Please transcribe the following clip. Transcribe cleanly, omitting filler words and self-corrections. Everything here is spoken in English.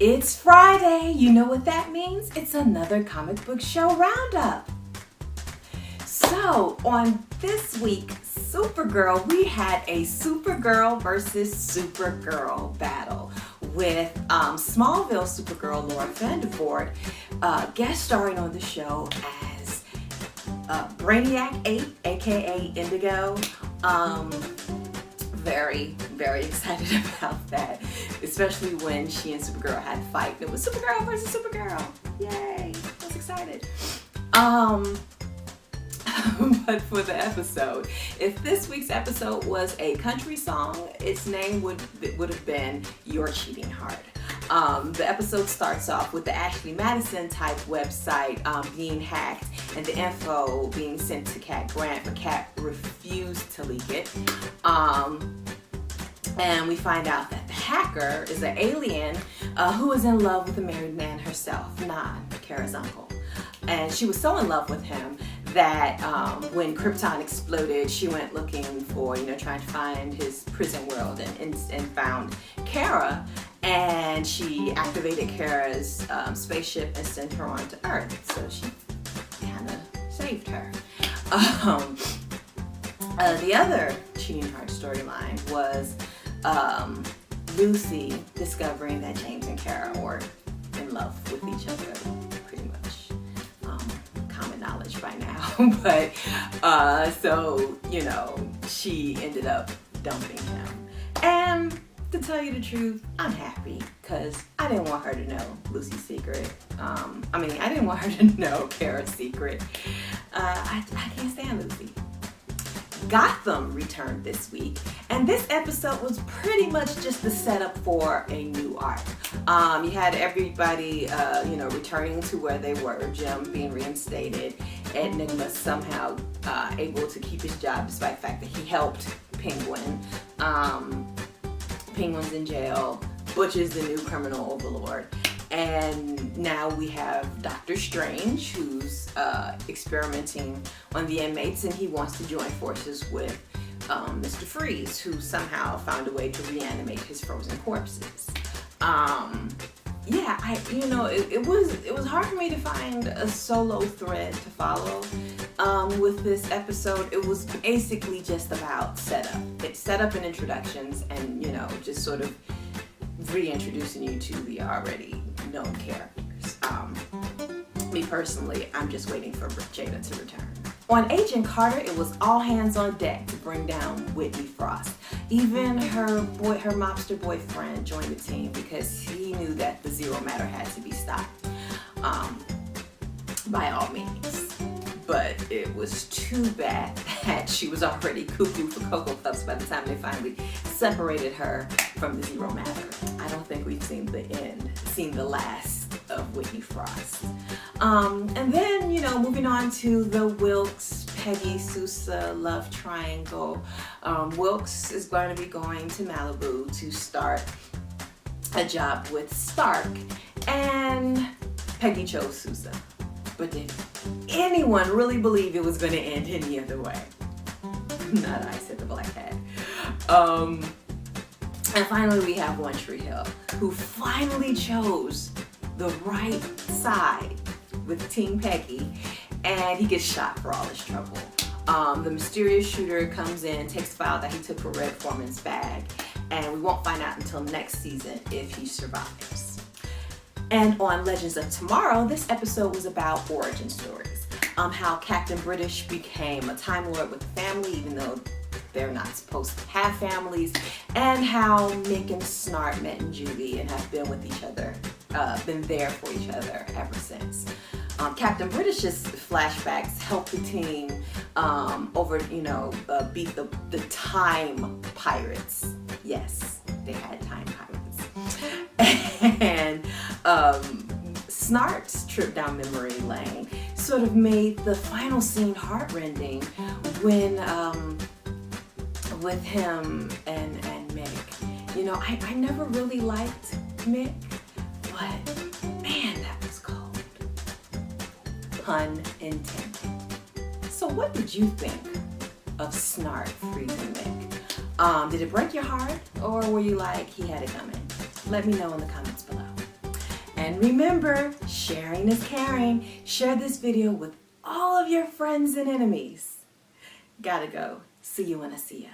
It's Friday. You know what that means? It's another comic book show roundup. So, on this week, Supergirl, we had a Supergirl versus Supergirl battle with Smallville Supergirl Laura Vandervoort guest starring on the show as Brainiac 8, aka Indigo. Very, very excited about that, especially when she and Supergirl had a fight. It was Supergirl versus Supergirl. Yay! I was excited. But for the episode, if this week's episode was a country song, its name would have been You're Cheating Hard. The episode starts off with the Ashley Madison type website being hacked and the info being sent to Cat Grant, but Cat refused to leak it. And we find out that the hacker is an alien who is in love with the married man herself, Nan, Kara's uncle. And she was so in love with him that when Krypton exploded, she went looking for, trying to find his prison world and found Kara. And she activated Kara's spaceship and sent her onto Earth. So she kind of saved her. The other Cheating Heart storyline was Lucy discovering that James and Kara were in love with each other. Pretty much common knowledge by now. But so, she ended up dumping him. And to tell you the truth, I'm happy because I didn't want her to know Lucy's secret. I didn't want her to know Kara's secret. I can't stand Lucy. Gotham returned this week, and this episode was pretty much just the setup for a new arc. You had everybody, returning to where they were. Jim being reinstated, Enigma somehow able to keep his job despite the fact that he helped Penguin. Penguin's in jail. Butch is the new criminal overlord. And now we have Dr. Strange, who's experimenting on the inmates, and he wants to join forces with Mr. Freeze, who somehow found a way to reanimate his frozen corpses. It was hard for me to find a solo thread to follow with this episode. It was basically just about setup. It's setup and introductions, and just sort of reintroducing you to the already known characters. Me personally, I'm just waiting for Jada to return. On Agent Carter, it was all hands on deck to bring down Whitney Frost. Even her mobster boyfriend joined the team because he knew that the Zero Matter had to be stopped by all means. But it was too bad that she was already cuckoo for Cocoa Puffs by the time they finally separated her from the Zero Matter. I don't think we've seen the last of Whitney Frost. And then, moving on to the Wilkes, Peggy, Sousa love triangle. Wilkes is going to be going to Malibu to start a job with Stark, and Peggy chose Sousa. But did anyone really believe it was going to end any other way? Not I, said the Black Cat. And finally, we have One Tree Hill, who finally chose the right side with Team Peggy, and he gets shot for all his trouble. The mysterious shooter comes in, takes the file that he took from Red Foreman's bag, and we won't find out until next season if he survives. And on Legends of Tomorrow, this episode was about origin stories. How Captain British became a Time Lord with a family, even though they're not supposed to have families, and how Mick and Snart met in Judy and have been with each other, been there for each other ever since. Captain British's flashbacks helped the team beat the Time Pirates. Yes, they had Time Pirates. And Snart's trip down memory lane sort of made the final scene heartrending when with him and Mick. I never really liked Mick, but man, that was cold. Pun intended. So what did you think of Snart freezing Mick? Did it break your heart, or were you like, he had it coming? Let me know in the comments below. And remember, sharing is caring. Share this video with all of your friends and enemies. Gotta go. See you when I see ya.